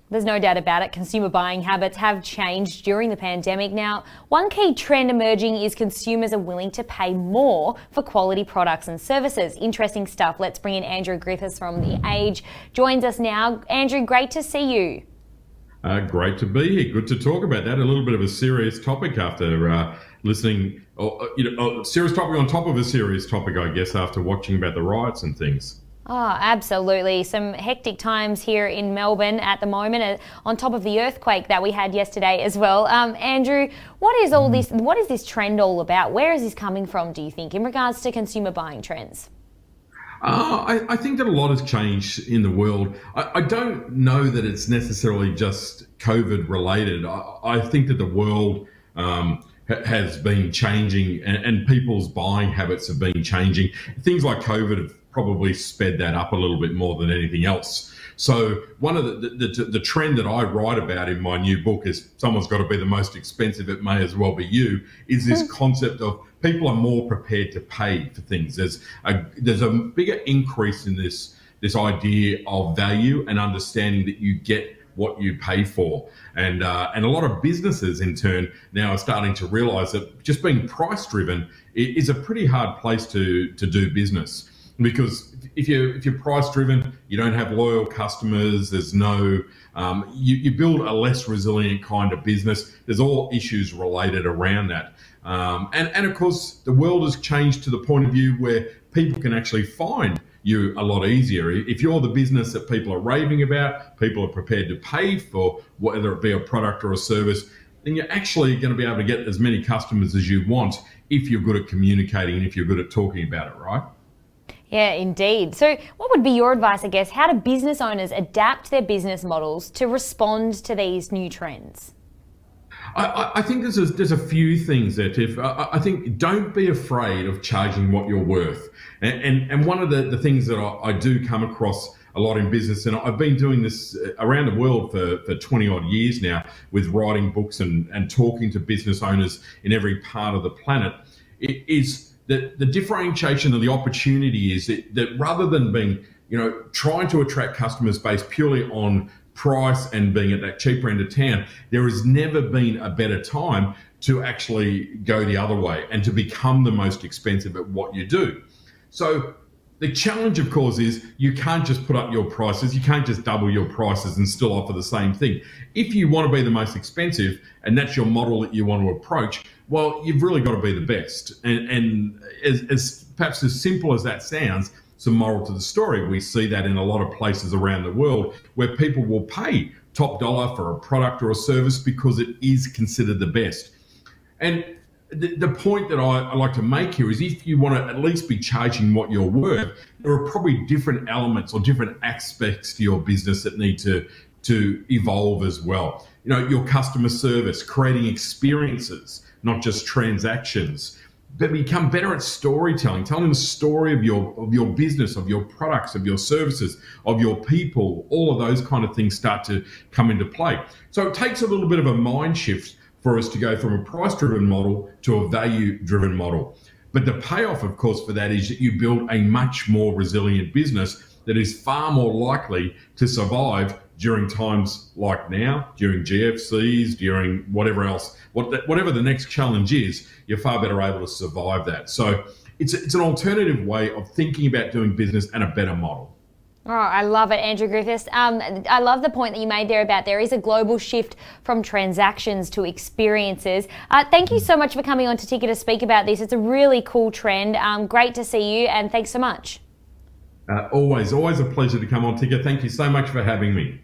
There's no doubt about it. Consumer buying habits have changed during the pandemic. Now, one key trend emerging is consumers are willing to pay more for quality products and services. Interesting stuff. Let's bring in Andrew Griffiths from The Age. Joins us now. Andrew, great to see you. Great to be here. Good to talk about that. A little bit of a serious topic after listening, a serious topic on top of a serious topic, I guess, after watching about the riots and things. Oh, absolutely. Some hectic times here in Melbourne at the moment, on top of the earthquake that we had yesterday as well. Andrew, what is all this? What is this trend all about? Where is this coming from, do you think, in regards to consumer buying trends? I think that a lot has changed in the world. I don't know that it's necessarily just COVID related. I think that the world has been changing and people's buying habits have been changing. Things like COVID have probably sped that up a little bit more than anything else. So one of the trend that I write about in my new book is someone's got to be the most expensive, it may as well be you, is this concept of people are more prepared to pay for things. There's a bigger increase in this idea of value and understanding that you get what you pay for. And a lot of businesses in turn now are starting to realize that just being price driven is a pretty hard place to do business. Because if you're price driven, you don't have loyal customers. There's no, you build a less resilient kind of business. There's all issues related around that. And of course, the world has changed to the point of view where people can actually find you a lot easier. If you're the business that people are raving about, people are prepared to pay for, whether it be a product or a service, then you're actually going to be able to get as many customers as you want if you're good at communicating and if you're good at talking about it, right? Yeah, indeed. So what would be your advice, I guess? How do business owners adapt their business models to respond to these new trends? I think there's a few things there, Tiff. I think don't be afraid of charging what you're worth. And one of the things that I do come across a lot in business, and I've been doing this around the world for 20 odd years now with writing books and talking to business owners in every part of the planet, is that the differentiation and the opportunity is that rather than being, trying to attract customers based purely on price and being at that cheaper end of town, there has never been a better time to actually go the other way and to become the most expensive at what you do. So the challenge, of course, is you can't just put up your prices. You can't just double your prices and still offer the same thing. If you want to be the most expensive and that's your model that you want to approach, well, you've really got to be the best. And as perhaps as simple as that sounds, it's a moral to the story. We see that in a lot of places around the world where people will pay top dollar for a product or a service because it is considered the best. And the point that I like to make here is if you want to at least be charging what you're worth, there are probably different elements or different aspects to your business that need to evolve as well. Your customer service, creating experiences, not just transactions, but become better at storytelling, telling the story of your business, of your products, of your services, of your people. All of those kind of things start to come into play. So it takes a little bit of a mind shift for us to go from a price-driven model to a value-driven model. But the payoff, of course, for that is that you build a much more resilient business that is far more likely to survive during times like now, during GFCs, during whatever else, whatever the next challenge is, you're far better able to survive that. So it's an alternative way of thinking about doing business and a better model. Oh, I love it, Andrew Griffiths. I love the point that you made there about there is a global shift from transactions to experiences. Thank you so much for coming on to Ticker to speak about this. It's a really cool trend. Great to see you, and thanks so much. Always a pleasure to come on, Ticker. Thank you so much for having me.